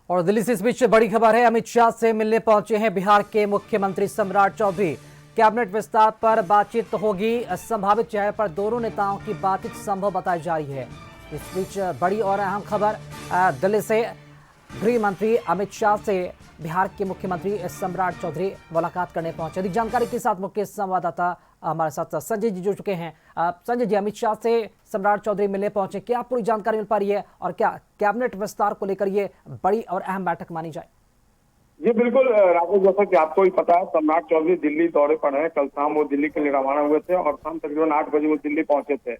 और दिल्ली से इस बीच बड़ी खबर है, अमित शाह से मिलने पहुंचे हैं बिहार के मुख्यमंत्री सम्राट चौधरी। कैबिनेट विस्तार पर बातचीत होगी, संभावित चेहरे पर दोनों नेताओं की बातचीत संभव बताई जा रही है। इस बीच बड़ी और अहम खबर, दिल्ली से गृह मंत्री अमित शाह से बिहार के मुख्यमंत्री सम्राट चौधरी मुलाकात करने पहुंचे। अधिक जानकारी के साथ मुख्य संवाददाता हमारे साथ संजय जी जुड़ चुके हैं। संजय जी, अमित शाह से सम्राट चौधरी मिलने पहुंचे, क्या पूरी जानकारी मिल पा रही है और क्या कैबिनेट विस्तार को लेकर ये बड़ी और अहम बैठक मानी जाए? जी बिल्कुल राघव, जैसा कि आपको ही पता है, सम्राट चौधरी दिल्ली दौरे पर है। कल शाम वो दिल्ली के लिए रवाना हुए थे और शाम तकरीबन 8 बजे वो दिल्ली पहुंचे थे।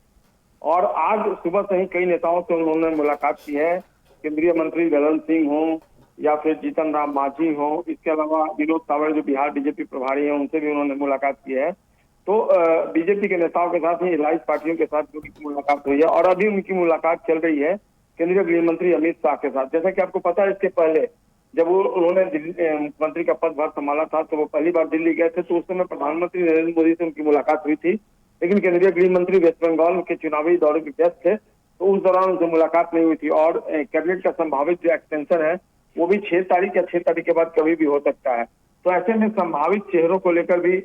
और आज सुबह से ही कई नेताओं से उन्होंने मुलाकात की है। केंद्रीय मंत्री गजेंद्र सिंह हो या फिर जीतन राम मांझी हो, इसके अलावा विनोद तावड़े जो बिहार बीजेपी प्रभारी हैं, उनसे भी उन्होंने मुलाकात की है। तो बीजेपी के नेताओं के साथ ही राइज पार्टियों के साथ जो उनकी मुलाकात हुई है और अभी उनकी मुलाकात चल रही है केंद्रीय गृह मंत्री अमित शाह के साथ। जैसा कि आपको पता है, इसके पहले जब उन्होंने मुख्यमंत्री का पदभार संभाला था तो वो पहली बार दिल्ली गए थे, तो उस समय प्रधानमंत्री नरेंद्र मोदी से उनकी मुलाकात हुई थी। लेकिन केंद्रीय गृह मंत्री वेस्ट बंगाल के चुनावी दौरे के व्यस्त थे, तो उस दौरान उनसे मुलाकात नहीं हुई थी। और कैबिनेट का संभावित जो एक्सटेंशन है वो भी 6 तारीख या 6 तारीख के बाद कभी भी हो सकता है। तो ऐसे में संभावित चेहरों को लेकर भी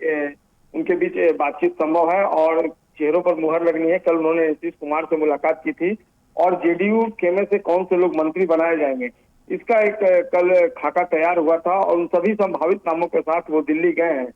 उनके बीच बातचीत संभव है और चेहरों पर मुहर लगनी है। कल उन्होंने नीतीश कुमार से मुलाकात की थी और जेडीयू खेमे से कौन से लोग मंत्री बनाए जाएंगे, इसका एक कल खाका तैयार हुआ था और उन सभी संभावित नामों के साथ वो दिल्ली गए हैं।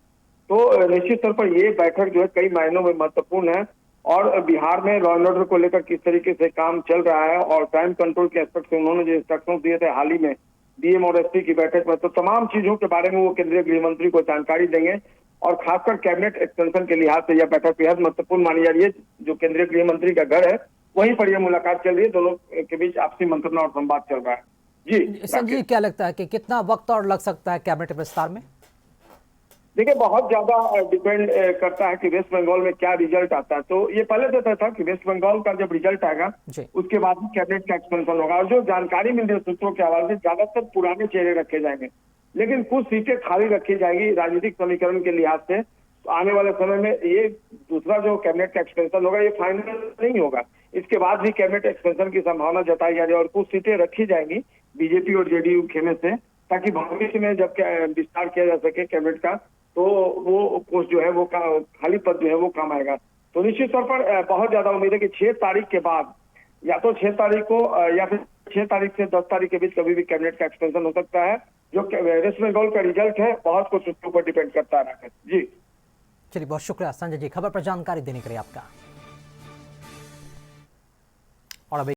तो निश्चित तौर पर ये बैठक जो है कई मायनों में महत्वपूर्ण है और बिहार में लॉ एंड ऑर्डर को लेकर किस तरीके से काम चल रहा है और टाइम कंट्रोल के एस्पेक्ट से उन्होंने जो इंस्ट्रक्शन दिए थे हाल ही में डीएम और एसपी की बैठक में, तो तमाम चीजों के बारे में वो केंद्रीय गृह मंत्री को जानकारी देंगे। और खासकर कैबिनेट एक्सटेंशन के लिहाज से यह बैठक बेहद महत्वपूर्ण मानी जा रही है। जो केंद्रीय गृह मंत्री का घर है वहीं पर यह मुलाकात चल रही है, दोनों के बीच आपसी मंत्रणा और संवाद चल रहा है। जी संजय, क्या लगता है कि कितना वक्त और लग सकता है कैबिनेट विस्तार में? देखिए, बहुत ज्यादा डिपेंड करता है कि वेस्ट बंगाल में क्या रिजल्ट आता है। तो ये पहले से तय था कि वेस्ट बंगाल का जब रिजल्ट आएगा उसके बाद ही कैबिनेट का एक्सपेंशन होगा। और जो जानकारी मिल रही है सूत्रों के हवाले से, ज्यादातर पुराने चेहरे रखे जाएंगे, लेकिन कुछ सीटें खाली रखी जाएगी राजनीतिक समीकरण के लिहाज से। तो आने वाले समय में ये दूसरा जो कैबिनेट का एक्सपेंशन होगा ये फाइनल नहीं होगा, इसके बाद भी कैबिनेट एक्सपेंशन की संभावना जताई जा रही है और कुछ सीटें रखी जाएंगी बीजेपी और जेडीयू खेमे से, ताकि भविष्य में जब विस्तार किया जा सके कैबिनेट का तो वो पोस्ट जो है वो खाली पद जो है वो काम आएगा। तो निश्चित तौर पर बहुत ज्यादा उम्मीद है कि 6 तारीख के बाद या तो 6 तारीख को या फिर 6 तारीख से 10 तारीख के बीच कभी भी कैबिनेट का एक्सटेंशन हो सकता है। जो वेस्ट बंगाल का रिजल्ट है बहुत कुछ उसके ऊपर डिपेंड करता है। जी चलिए, बहुत शुक्रिया संजय जी खबर पर जानकारी देने के लिए आपका। और अभी